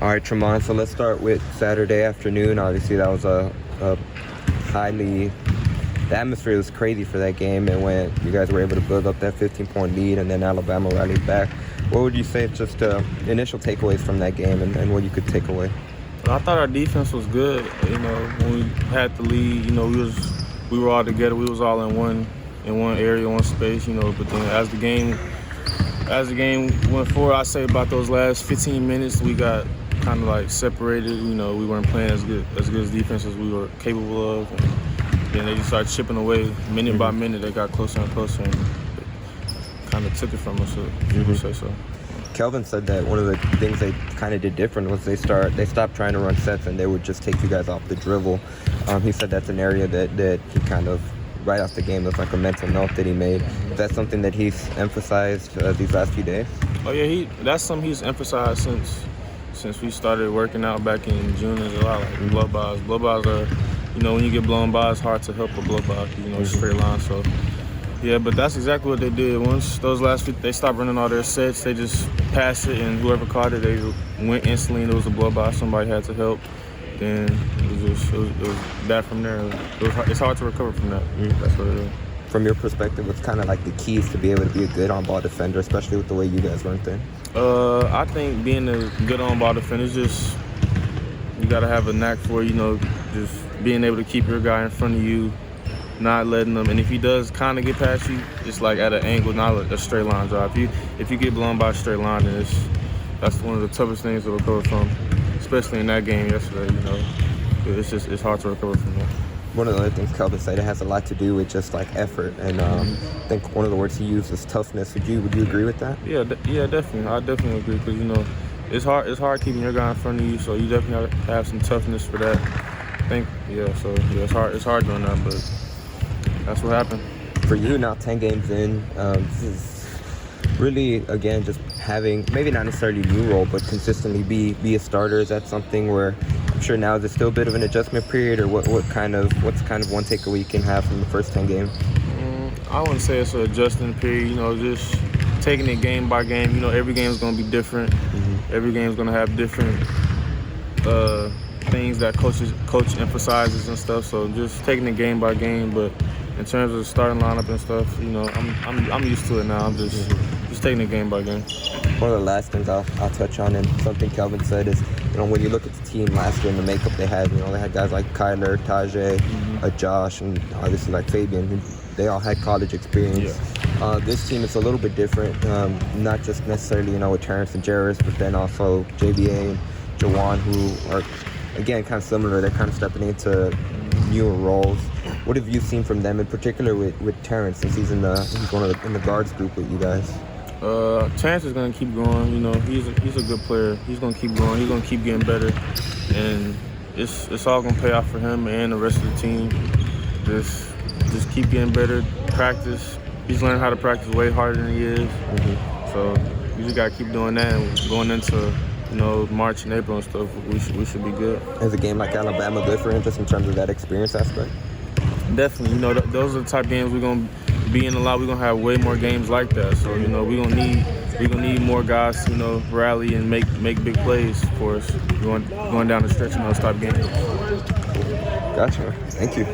All right, Tramon, so let's start with Saturday afternoon. Obviously, that was a highly... The atmosphere was crazy for that game, and when you guys were able to build up that 15-point lead and then Alabama rallied back, what would you say just initial takeaways from that game and what you could take away? I thought our defense was good. When we had the lead, we were all together. We was all in one area, one space. But then as the game went forward, I say about those last 15 minutes, we got kind of like separated. We weren't playing as good as defense as we were capable of. And then they just started chipping away minute by minute. They got closer and closer and kind of took it from us, if you would say so. Kelvin said that one of the things they kind of did different was they stopped trying to run sets and they would just take you guys off the dribble. He said that's an area that he kind of, right off the game, was like a mental note that he made. Is that something that he's emphasized these last few days? Oh yeah, that's something he's emphasized since we started working out back in June and July. Like blow-bys. Blow-bys are, when you get blown by, it's hard to help a blow-by, straight line. So. Yeah, but that's exactly what they did. Once those last few, they stopped running all their sets. They just passed it, and whoever caught it, they went instantly, and it was a blow-by. Somebody had to help. Then it was bad from there. It's hard to recover from that. That's what it is. From your perspective, what's kind of like the keys to be able to be a good on-ball defender, especially with the way you guys run things? I think being a good on-ball defender is just, you got to have a knack for, just being able to keep your guy in front of you, not letting them, and if he does kind of get past you, it's like at an angle, not a straight line drive. If you get blown by a straight line, then that's one of the toughest things to recover from, especially in that game yesterday. It's hard to recover from that. One of the other things Kelvin said, it has a lot to do with just like effort, and I think one of the words he used is toughness. Would you agree with that? Yeah, definitely. I definitely agree because it's hard keeping your guy in front of you, so you definitely have to have some toughness for that. I think it's hard doing that, but that's what happened. For you now, 10 games in, this is really, again, just having, maybe not necessarily a new role, but consistently be a starter. Is that something where, I'm sure now, is it still a bit of an adjustment period, or what's kind of one takeaway you can have from the first 10 games? I wouldn't say it's an adjustment period, just taking it game by game. Every game is going to be different. Every game is going to have different things that coach emphasizes and stuff, so just taking it game by game. But in terms of the starting lineup and stuff, I'm used to it now. I'm just taking it game by game. One of the last things I'll touch on, and something Kelvin said, is when you look at the team last year and the makeup they had, they had guys like Kyler, Tajay, Josh, and obviously like Fabian, who they all had college experience. Yeah. This team is a little bit different, not just necessarily with Terrence and Jarris, but then also JBA and Jawan, who are again kind of similar. They're kind of stepping into newer roles. What have you seen from them, in particular with Terrence, since he's in the guards group with you guys? Terrence is going to keep growing. He's a good player. He's going to keep growing. He's going to keep getting better, and it's all going to pay off for him and the rest of the team. Just keep getting better. Practice. He's learning how to practice way harder than he is. So we just got to keep doing that, and going into March and April and stuff, we should be good. Is a game like Alabama good for him, just in terms of that experience aspect? Definitely. Those are the type of games we're going to be in a lot. We're going to have way more games like that. So, we're going to need more guys to, rally and make big plays for us going down the stretch in those type of games. Gotcha. Thank you.